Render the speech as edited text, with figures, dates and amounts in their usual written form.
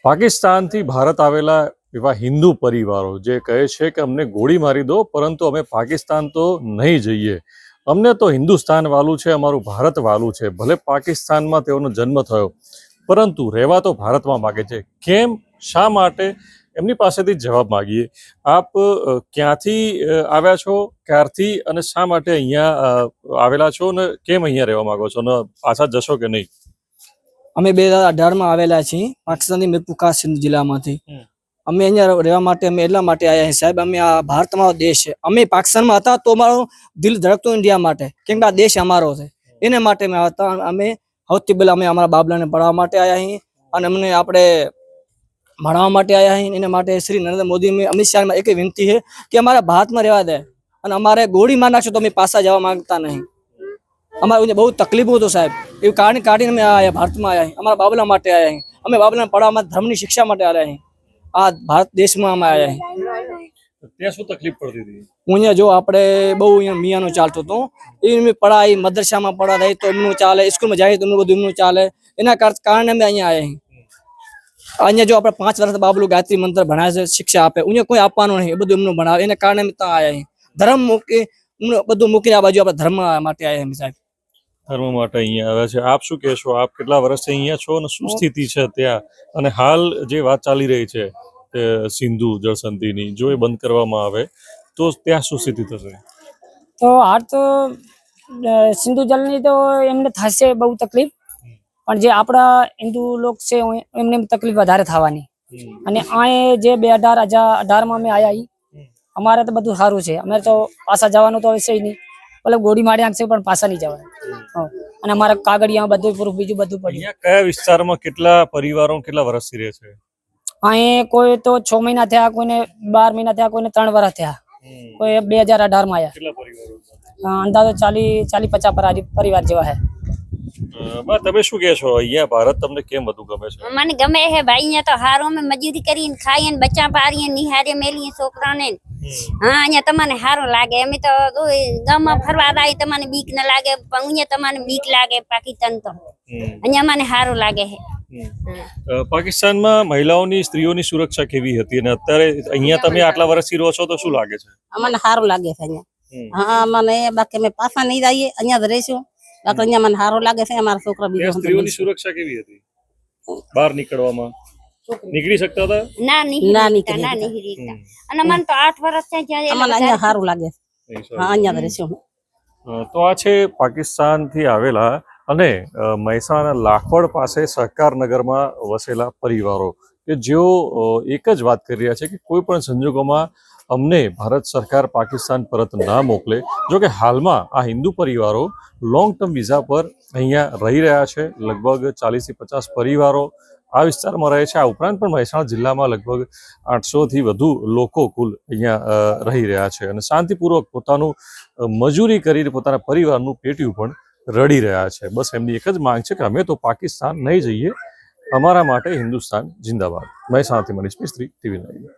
પાકિસ્તાનથી ભારત આવેલા એવા હિન્દુ પરિવારો જે કહે છે કે અમને ગોળી મારી દો પરંતુ અમે પાકિસ્તાન તો નહીં જઈએ, અમને તો હિન્દુસ્તાન વાલું છે, અમારું ભારત વાલું છે। ભલે પાકિસ્તાનમાં તેઓનો જન્મ થયો પરંતુ રહેવા તો ભારતમાં માગે છે। કેમ, શા માટે, એમની પાસેથી જવાબ માગીએ। આપ ક્યાંથી આવ્યા છો, ક્યારથી અને શા માટે અહીંયા આવેલા છો ને કેમ અહીંયા રહેવા માંગો છો ને પાછા જશો કે નહીં? અમે 2018 આવેલા છીએ પાકિસ્તાનથી મીરપુર સિંધ જિલ્લામાંથી। અમે અહીંયા રહેવા માટે અમે એટલા માટે આવ્યા છીએ સાહેબ, અમે આ ભારતમાં દેશ છે, અમે પાકિસ્તાનમાં હતા તો અમારો દિલ ધડકતો ઇન્ડિયા માટે, કેમ કે આ દેશ અમારો છે, એને માટે અમે હતા। અમે સૌથી પહેલા અમે અમારા બાબલાને ભણાવવા માટે આવ્યા છીએ અને અમને આપણે ભણાવવા માટે આવ્યા છીએ। એના માટે શ્રી નરેન્દ્ર મોદી અમિત શાહમાં એક વિનંતી છે કે અમારા ભારતમાં રહેવા દે અને અમારે ગોળી માર નાખશો તો અમે પાછા જવા માંગતા નહીં। અમારે બહુ તકલીફ હતો સાહેબ, એવું કાઢીને અમે આવ્યા ભારતમાં આવ્યા છીએ, અમારા બાબલા માટે આવ્યા છીએ, અમે બાબલાને પઢાવવામાં ધર્મની શિક્ષા માટે આવ્યા છીએ। આ ભારત દેશમાં અમે આવ્યા છીએ। ત્યાં શું તકલીફ પડતી હતી? અહીંયા જો આપણે બહુ અહીંયા મિયાનું ચાલતું હતું, એમની પઢાઈ મદરસામાં પઢાઈ તો એમનું ચાલે, સ્કૂલમાં જાય તો એમનું બધું એમનું ચાલે, એના કારણે અમે અહીંયા આવ્યા છીએ। અહીંયા જો આપણે 5 વર્ષ બાબલું ગાયત્રી મંત્ર ભણાવે છે, શિક્ષા આપે, અહીંયા કોઈ આપવાનું નહીં, એ બધું એમનું ભણાવે, એના કારણે અમે ત્યાં આવ્યા છીએ। ધર્મ મૂકી બધું મૂકીને આ બાજુ આપણે ધર્મ માટે આવ્યા છીએ સાહેબ। ધર્મ માટે અહીંયા આવ્યા છે। આપ શું કહેશો? આપ કેટલા વર્ષથી અહીંયા છો અને શું સ્થિતિ છે ત્યાં? અને હાલ જે વાત ચાલી રહી છે સિંધુ જળસંધિની, જો એ બંધ કરવામાં આવે તો ત્યાં શું સ્થિતિ થશે? તો હાલ તો સિંધુ જળની તો એમને થશે બહુ તકલીફ, પણ જે આપણા હિન્દુ લોક છે એમને તકલીફ વધારે થવાની। અને આ જે 2018 અમે આવ્યા, અમારે તો બધું સારું છે, અમે તો પાછા જવાનું તો હશે નહીં, મતલબ ગોળી મારી નાખશે પણ પાછા નહીં જવાના। અને અમારા કાગળિયા બધું પૂરું બીજું બધું પડ્યું। કયા વિસ્તારમાં કેટલા પરિવારો કેટલા વર્ષથી રહે છે? અહીં કોઈ તો 6 મહિના થયા, કોઈને 12 મહિના થયા, કોઈને 3 વર્ષ થયા, કોઈ 2018 માં આવ્યા। અંદાજો 40-50 પરિવાર જેવા છે। તમે શું કહેશો? અહીંયા ભારત તમને કેમ વધુ ગમે છે? મને ગમે છે ભાઈ, અહીંયા તો હારો અમે મજૂરી કરીને ખાઈએ, બચ્ચા પાડીએ, નિહારે મેલીએ છોકરાને। હા, અહીંયા તમને સારું લાગે। અમે તો ગામમાં ફરવા આવી, તમને બીક ન લાગે, પણ અહીંયા તમને બીક લાગે પાકિસ્તાન તો। અહીંયા મને સારું લાગે છે। પાકિસ્તાનમાં મહિલાઓની, સ્ત્રીઓની સુરક્ષા કેવી હતી અને અત્યારે અહીંયા તમે આટલા વર્ષથી રહો છો તો શું લાગે છે? અમને સારું લાગે છે અહીંયા। હા, મને બાકી અમે પાછા નહીં જઈએ, અહીંયા જ રહીશું, બાકી અહીંયા મને સારું લાગે છે। અમારા છોકરા બીજા સ્ત્રીઓની સુરક્ષા કેવી હતી? બહાર નીકળવામાં નીકળી શકતા હતા? ના નીકળી। અને મને તો 8 વર્ષ થયા, અમને અહીંયા સારું લાગે છે। હા, અહીંયા જ રહીશું। તો આ છે પાકિસ્તાનથી આવેલા અને મહેસાણા લાખવડ પાસે સહકારનગરમાં વસેલા પરિવારો કે જેઓ એક જ વાત કરી રહ્યા છે કે કોઈ પણ સંજોગોમાં અમને ભારત સરકાર પાકિસ્તાન પરત ના મોકલે। જો કે હાલમાં આ હિન્દુ પરિવારો લોંગ ટર્મ વિઝા પર અહીંયા રહી રહ્યા છે। લગભગ 40 થી 50 પરિવારો આ વિસ્તારમાં રહે છે। આ ઉપરાંત પણ મહેસાણા જિલ્લામાં લગભગ 800 થી વધુ લોકો કુલ અહીંયા રહી રહ્યા છે અને શાંતિપૂર્વક પોતાનું મજૂરી કરીને પોતાના પરિવારનું પેટ્યું પણ રડી રહ્યા છે। બસ એમની એક જ માંગ છે કે અમે તો પાકિસ્તાન નહીં જઈએ, અમારા માટે હિન્દુસ્તાન જિંદાબાદ। મહેસાણાથી મનીષ મિસ્ત્રી, TV9।